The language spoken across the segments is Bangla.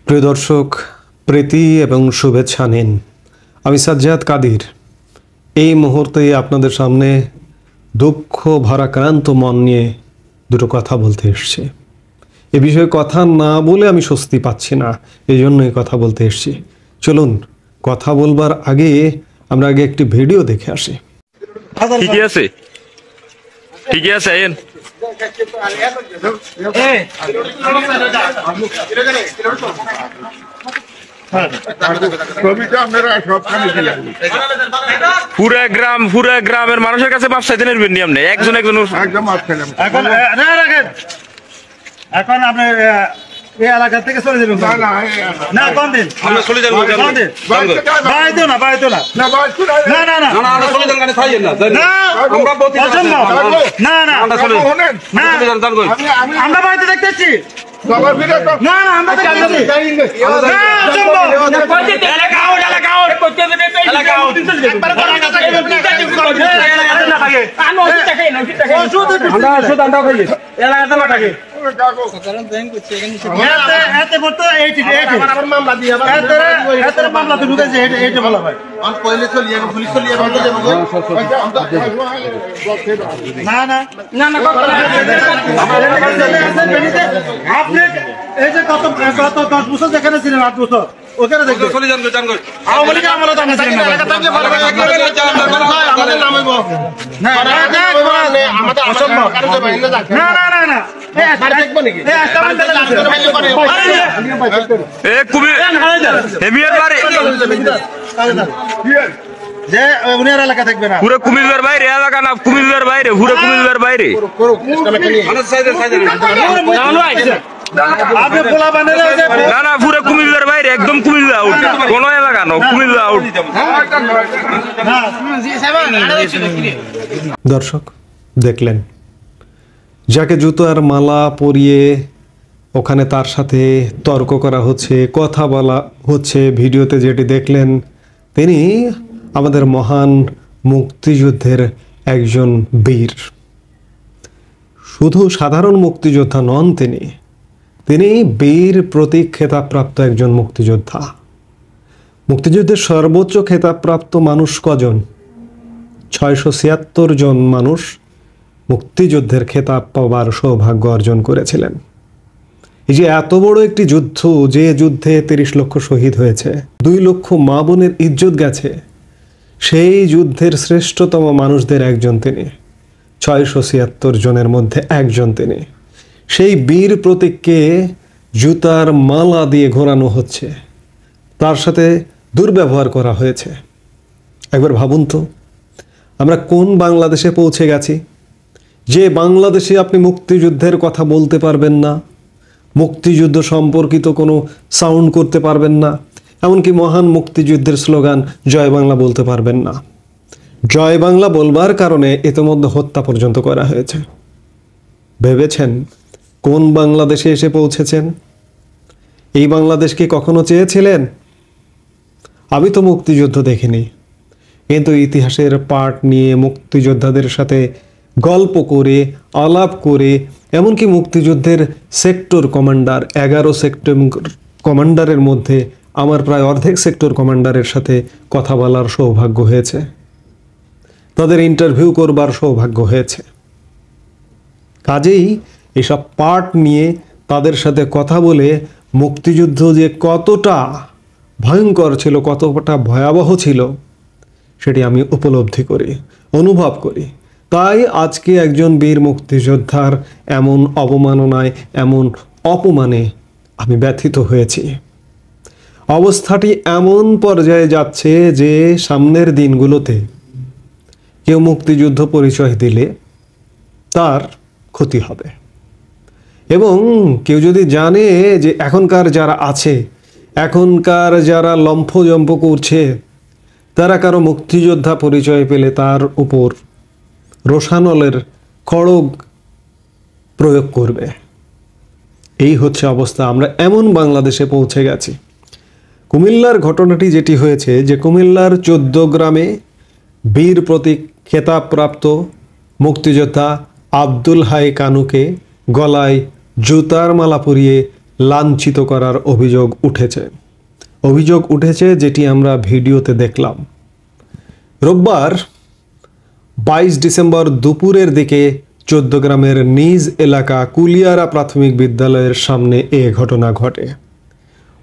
প্রিয় দর্শক, প্রীতি এবং শুভেচ্ছা নিন। আমি সাজ্জাদ কাদির এই মুহূর্তে আপনাদের সামনে দুঃখ ভারাক্রান্ত মন নিয়ে দুটো কথা বলতে এসেছি। এ বিষয়ে কথা না বলে আমি স্বস্তি পাচ্ছি না, এই জন্যই কথা বলতে এসেছি। চলুন, কথা বলবার আগে আমরা আগে একটি ভিডিও দেখে আসি। ঠিকই আছে, ঠিকই আছে। আইন পুরা গ্রামের মানুষের কাছে মাপ চাইতে নেবেন নি আপনি একজন এখন আপনি এই এলাকা থেকে চলে যাবেন না? কোন দিন আমরা চলে যাবো? বাইতো না না না না আমরা চলে যান, খাইয়েন না না আমরা বলতে না না আমরা চলে না আমরা বাইতে দেখতেছি বাবা ভিড়ে তো না না আমরা দেখতেছি না চলবো এলাকা করতে দেবে এলাকা আমরা খাইয়ে এলাকাতে মাটাকে আপনি এই যে গত 10 বছর যেখানে ছিলেন, 8 বছর ওখানে দেখবেন চলে যান আওয়ামী লীগের আমলে তো আমরা ছিলাম না। যে উনির এলাকা থাকবে না, পুরো কুমিল্লার বাইরে এলাকা না, কুমিল্লার বাইরে, পুরো কুমিল্লার বাইরে। না না পুরো কুমিল্লার বাইরে, একদম কুমিল্লা আউট, কোন এলাকা না, কুমিল্লা আউট। দর্শক দেখলেন, যাকে জুতার মালা পরিয়ে ওখানে তার সাথে তর্ক করা হচ্ছে, কথা বলা হচ্ছে, ভিডিওতে যেটি দেখলেন তিনি আমাদের মহান মুক্তিযুদ্ধের একজন বীর। শুধু সাধারণ মুক্তিযোদ্ধা নন, তিনি বীর প্রতীক খেতাবপ্রাপ্ত একজন মুক্তিযোদ্ধা। মুক্তিযুদ্ধের সর্বোচ্চ খেতাবপ্রাপ্ত মানুষ কজন? 676 জন মানুষ মুক্তিযুদ্ধের খেতাব পাওয়ার সৌভাগ্য অর্জন করেছিলেন। এই যে এত বড় একটি যুদ্ধ, যে যুদ্ধে 30 লক্ষ শহীদ হয়েছে, 2 লক্ষ মা বোনের ইজ্জত গেছে, সেই যুদ্ধের শ্রেষ্ঠতম মানুষদের একজন তিনি, 676 জনের মধ্যে একজন তিনি। সেই বীর প্রতীককে জুতার মালা দিয়ে ঘোরানো হচ্ছে, তার সাথে দুর্ব্যবহার করা হয়েছে। একবার ভাবুন তো, আমরা কোন বাংলাদেশে পৌঁছে গেছি, যে বাংলাদেশে আপনি মুক্তিযুদ্ধের কথা বলতে পারবেন না, মুক্তিযুদ্ধ সম্পর্কিত কোনো সাউন্ড করতে পারবেন না, এমনকি মহান মুক্তিযুদ্ধের স্লোগান জয় বাংলা বলতে পারবেন না। জয় বাংলা বলবার কারণে ইতিমধ্যে হত্যা পর্যন্ত করা হয়েছে। ভেবেছেন কোন বাংলাদেশে এসে পৌঁছেছেন? এই বাংলাদেশকে কখনো চেয়েছিলেন? আমি তো মুক্তিযুদ্ধ দেখিনি, কিন্তু ইতিহাসের পাঠ নিয়ে মুক্তিযোদ্ধাদের সাথে গল্প করে, আলাপ করে, এমনকি মুক্তিযুদ্ধের সেক্টর কমান্ডার, 11 সেক্টর কমান্ডারের মধ্যে আমার প্রায় অর্ধেক সেক্টর কমান্ডারের সাথে কথা বলার সৌভাগ্য হয়েছে, তাদের ইন্টারভিউ করবার সৌভাগ্য হয়েছে। কাজেই এসব পাঠ নিয়ে তাদের সাথে কথা বলে মুক্তিযুদ্ধ যে কতটা ভয়ঙ্কর ছিল, কতটা ভয়াবহ ছিল, সেটি আমি উপলব্ধি করি, অনুভব করি। তাই আজকে একজন বীর মুক্তিযোদ্ধার এমন অবমাননায়, এমন অপমানে আমি ব্যথিত হয়েছি। অবস্থাটি এমন পর্যায়ে যাচ্ছে যে সামনের দিনগুলোতে কেউ মুক্তিযুদ্ধ পরিচয় দিলে তার ক্ষতি হবে, এবং কেউ যদি জানে যে এখনকার যারা আছে, এখনকার যারা লম্ফজম্প করছে, তারা কারো মুক্তিযোদ্ধা পরিচয় পেলে তার উপর রোষানলের খড়গ প্রয়োগ করবে। এই হচ্ছে অবস্থা। আমরা এমন বাংলাদেশে পৌঁছে গেছি। কুমিল্লার ঘটনাটি যেটি হয়েছে, যে কুমিল্লার 14 গ্রামে বীর প্রতীক খেতাবপ্রাপ্ত মুক্তিযোদ্ধা আব্দুল হাই কানুকে গলায় জুতার মালা পরিয়ে লাঞ্ছিত করার অভিযোগ উঠেছে যেটি আমরা ভিডিওতে দেখলাম। রোববার 22 ডিসেম্বর দুপুরের দিকে চৌদ্দগ্রামের নিজ এলাকা কুলিয়ারা প্রাথমিক বিদ্যালয়ের সামনে এ ঘটনা ঘটে।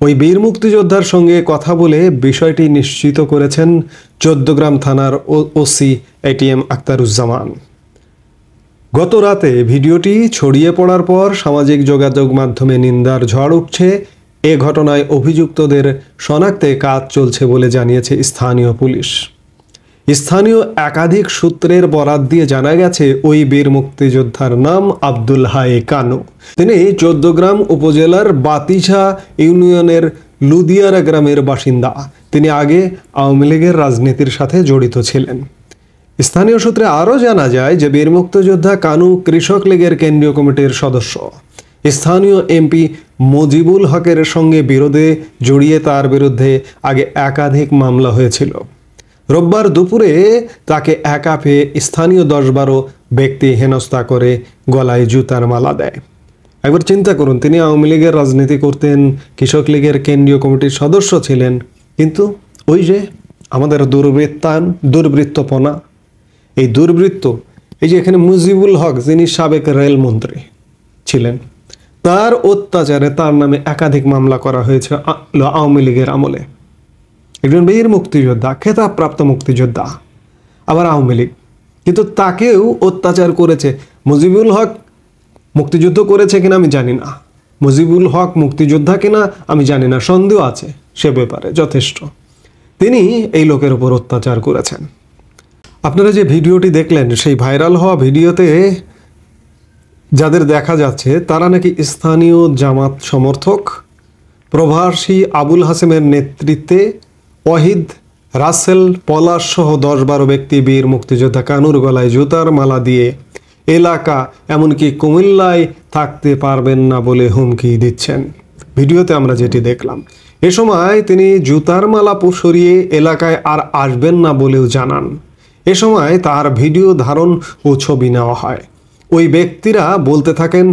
ওই বীর মুক্তিযোদ্ধার সঙ্গে কথা বলে বিষয়টি নিশ্চিত করেছেন চৌদ্দগ্রাম থানার ওসি এটিএম আখতারুজ্জামান। গত রাতে ভিডিওটি ছড়িয়ে পড়ার পর সামাজিক যোগাযোগ মাধ্যমে নিন্দার ঝড় উঠছে। এ ঘটনায় অভিযুক্তদের শনাক্তে কাজ চলছে বলে জানিয়েছে স্থানীয় পুলিশ। স্থানীয় একাধিক সূত্রের বরাত দিয়ে জানা গেছে ওই বীর মুক্তিযোদ্ধার নাম আব্দুল হাই কানু। তিনি চৌদ্দগ্রাম উপজেলার বাতিছা ইউনিয়নের লুদিয়ারা গ্রামের বাসিন্দা। তিনি আগে আওয়ামী লীগের রাজনীতির সাথে জড়িত ছিলেন। স্থানীয় সূত্রে আরও জানা যায় যে বীর মুক্তিযোদ্ধা কানু কৃষক লীগের কেন্দ্রীয় কমিটির সদস্য। স্থানীয় এমপি মুজিবুল হকের সঙ্গে বিরোধে জড়িয়ে তার বিরুদ্ধে আগে একাধিক মামলা হয়েছিল। রোববার দুপুরে তাকে একা পেয়ে স্থানীয় 10-12 ব্যক্তি হেনস্থা করে গলায় জুতার মালা দেয়। একবার চিন্তা করুন, তিনি আওয়ামী লীগের রাজনীতি করতেন, কৃষক লীগের কেন্দ্রীয় কমিটির সদস্য ছিলেন, কিন্তু ওই যে আমাদের দুর্বৃত্তপনা, এই দুর্বৃত্ত, এই যে এখানে মুজিবুল হক যিনি সাবেক রেলমন্ত্রী ছিলেন, তার অত্যাচারে তার নামে একাধিক মামলা করা হয়েছে আওয়ামী লীগের আমলে। একজন বীর মুক্তিযোদ্ধা, খেতাবপ্রাপ্ত মুক্তিযোদ্ধা, আবার আওয়ামী লীগ, কিন্তু তাকেও অত্যাচার করেছে। মুজিবুল হক মুক্তিযুদ্ধ করেছে কিনা আমি জানি না, মুজিবুল হক মুক্তিযোদ্ধা কিনা আমি জানি না, সন্দেহ আছে সে ব্যাপারে যথেষ্ট। তিনি এই লোকের উপর অত্যাচার করেছেন। আপনারা যে ভিডিওটি দেখলেন, সেই ভাইরাল হওয়া ভিডিওতে যাদের দেখা যাচ্ছে তারা নাকি স্থানীয় জামাত সমর্থক। প্রভাসী আবুল হাসেমের নেতৃত্বে ওয়াহিদ, রাসেল, পলাশ সহ 10-12 ব্যক্তি বীর মুক্তিযোদ্ধা কানুর গলায় জুতার মালা দিয়ে এলাকা এমনকি কুমিল্লায় থাকতে পারবেন না বলে হুমকি দিচ্ছেন। ভিডিওতে আমরা যেটি দেখলাম, এ সময় তিনি জুতার মালা সরিয়ে এলাকায় আর আসবেন না বলেও জানান। এ সময় তার ভিডিও ধারণ ও ছবি নেওয়া হয়। ওই ব্যক্তিরা বলতে থাকেন,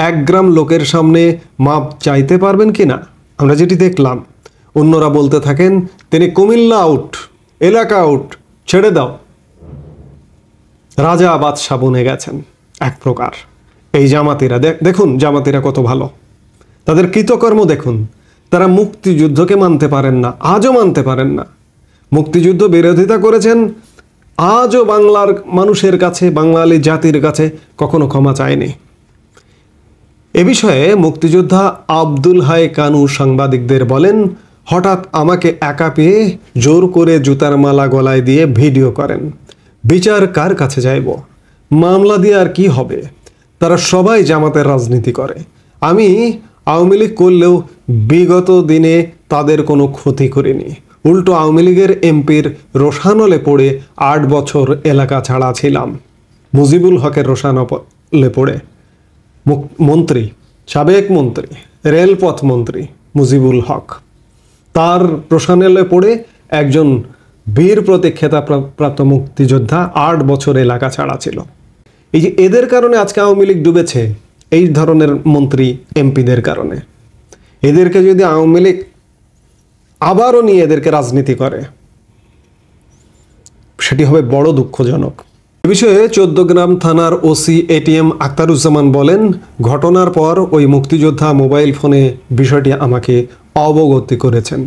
1 গ্রাম লোকের সামনে মাপ চাইতে পারবেন কিনা। আমরা যেটি দেখলাম, অন্যরা বলতে থাকেন, তিনি কুমিল্লা আউট, এলাকা আউট, ছেড়ে দাও। রাজা বাদশাহ বনে গেছেন এক প্রকার এই জামাতিরা। দেখুন জামাতিরা কত ভালো, তাদের কৃতকর্ম দেখুন। তারা মুক্তিযুদ্ধকে মানতে পারেন না, আজও মানতে পারেন না। মুক্তিযুদ্ধ বিরোধিতা করেছেন, আজও বাংলার মানুষের কাছে, বাঙালি জাতির কাছে কখনো ক্ষমা চায়নি। এ বিষয়ে মুক্তিযোদ্ধা আব্দুল হাই কানু সাংবাদিকদের বলেন, হঠাৎ আমাকে একা পেয়ে জোর করে জুতার মালা গলায় দিয়ে ভিডিও করেন। বিচার কার কাছে যাইব? মামলা দিয়ে আর কি হবে? তারা সবাই জামাতের রাজনীতি করে। আমি আওয়ামী লীগ করলেও বিগত দিনে তাদের কোনো ক্ষতি করিনি। উল্টো আওয়ামী লীগের এমপির রোষানলে পড়ে 8 বছর এলাকা ছাড়া ছিলাম। মুজিবুল হকের রোষানলে পড়ে মন্ত্রী, সাবেক মন্ত্রী, রেলপথ মন্ত্রী মুজিবুল হক, তার রোষানলে পড়ে একজন বীর প্রতীক খেতাবপ্রাপ্ত মুক্তিযোদ্ধা 8 বছর এলাকা ছাড়া ছিল। এই যে এদের কারণে আজকে আওয়ামী লীগ ডুবেছে, এই ধরনের মন্ত্রী এমপিদের কারণে। এদেরকে যদি আওয়ামী লীগ আবারও নিয়ে এদেরকে রাজনীতি করে, সেটি হবে বড় দুঃখজনক। এ বিষয়ে চৌদ্দগ্রাম থানার ওসি এটিএম আখতারুজ্জামান বলেন, ঘটনার পর ওই মুক্তিযোদ্ধা মোবাইল ফোনে বিষয়টি আমাকে অবগত করেছেন।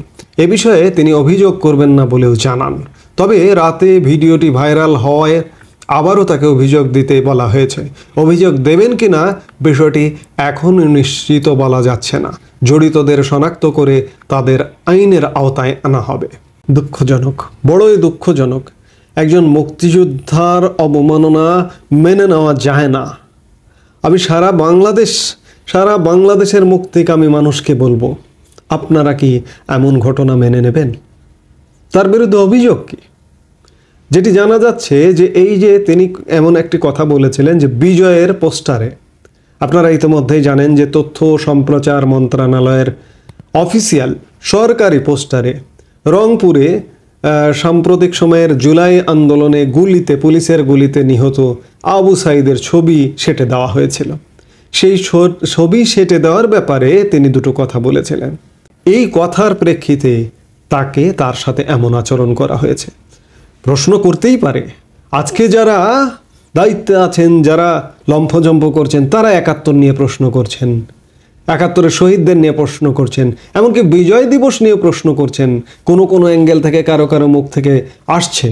এ বিষয়ে তিনি অভিযোগ করবেন না বলেও জানান। তবে রাতে ভিডিওটি ভাইরাল হওয়ায় আবারও তাকে অভিযোগ দিতে বলা হয়েছে। অভিযোগ দেবেন কিনা বিষয়টি এখনও নিশ্চিত বলা যাচ্ছে না। জড়িতদের শনাক্ত করে তাদের আইনের আওতায় আনা হবে। দুঃখজনক, বড়ই দুঃখজনক। একজন মুক্তিযোদ্ধার অবমাননা মেনে নেওয়া যায় না। আমি সারা বাংলাদেশের মুক্তিকামী মানুষকে বলবো, আপনারা কি এমন ঘটনা মেনে নেবেন? তার বিরুদ্ধে অভিযোগ কি? যেটি জানা যাচ্ছে যে এই যে তিনি এমন একটি কথা বলেছিলেন যে বিজয়ের পোস্টারে, আপনারা ইতিমধ্যেই জানেন যে তথ্য সম্প্রচার মন্ত্রণালয়ের অফিসিয়াল সরকারি পোস্টারে রংপুরে সাম্প্রতিক সময়ের জুলাই আন্দোলনে পুলিশের গুলিতে নিহত আবু সাইদের ছবি সেটে দেওয়া হয়েছিল। সেই ছবি সেটে দেওয়ার ব্যাপারে তিনি দুটো কথা বলেছিলেন। এই কথার প্রেক্ষিতে তাকে তার সাথে এমন আচরণ করা হয়েছে। প্রশ্ন করতেই পারে, আজকে যারা দায়িত্বে আছেন, যারা লম্ফজম্প করছেন, তারা ৭১ নিয়ে প্রশ্ন করছেন, ৭১-এর শহীদদের নিয়ে প্রশ্ন করছেন, এমনকি বিজয় দিবস নিয়ে প্রশ্ন করছেন, কোনো কোনো অ্যাঙ্গেল থেকে কারো কারো মুখ থেকে আসছে।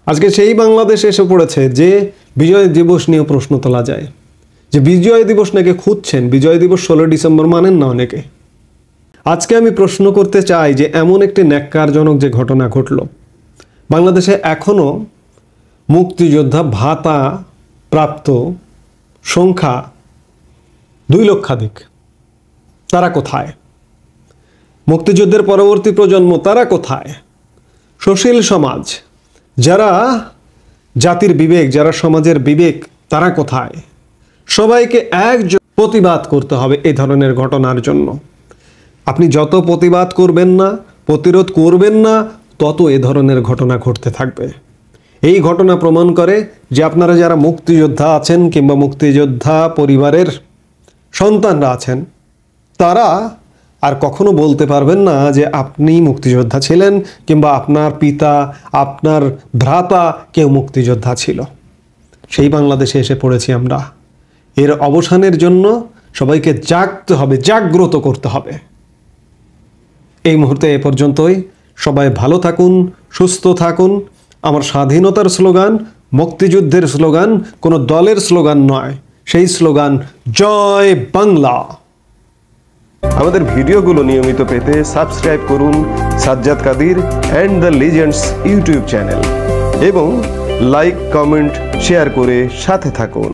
আজকে সেই বাংলাদেশ এসে পড়েছে যে বিজয় দিবস নিয়ে প্রশ্ন তোলা যায়, যে বিজয় দিবস নাকি খুঁজছেন। বিজয় দিবস 16 ডিসেম্বর মানেন না অনেকে। আজকে আমি প্রশ্ন করতে চাই যে এমন একটি ন্যাক্কারজনক যে ঘটনা ঘটল, বাংলাদেশে এখনও মুক্তিযোদ্ধা ভাতা প্রাপ্ত সংখ্যা 2 লক্ষাধিক। তারা কোথায়? মুক্তিযুদ্ধের পরবর্তী প্রজন্ম তারা কোথায়? সুশীল সমাজ, যারা জাতির বিবেক, যারা সমাজের বিবেক, তারা কোথায়? সবাইকে প্রতিবাদ করতে হবে এই ধরনের ঘটনার জন্য। আপনি যত প্রতিবাদ করবেন না, প্রতিরোধ করবেন না, তত এ ধরনের ঘটনা ঘটতে থাকবে। এই ঘটনা প্রমাণ করে যে আপনারা যারা মুক্তিযোদ্ধা আছেন কিংবা মুক্তিযোদ্ধা পরিবারের সন্তানরা আছেন, তারা আর কখনো বলতে পারবেন না যে আপনি মুক্তিযোদ্ধা ছিলেন কিংবা আপনার পিতা, আপনার ভ্রাতা কেউ মুক্তিযোদ্ধা ছিল। সেই বাংলাদেশে এসে পড়েছি আমরা। এর অবসানের জন্য সবাইকে জাগতে হবে, জাগ্রত করতে হবে। এই মুহূর্তে এ পর্যন্তই। সবাই ভালো থাকুন, সুস্থ থাকুন। আমার স্বাধীনতার স্লোগান, মুক্তিযুদ্ধের স্লোগান, কোনো দলের স্লোগান নয়। সেই স্লোগান জয় বাংলা। আমাদের ভিডিওগুলো নিয়মিত পেতে সাবস্ক্রাইব করুন Sajjad Kadir and the legends YouTube channel এবং লাইক, কমেন্ট, শেয়ার করে সাথে থাকুন।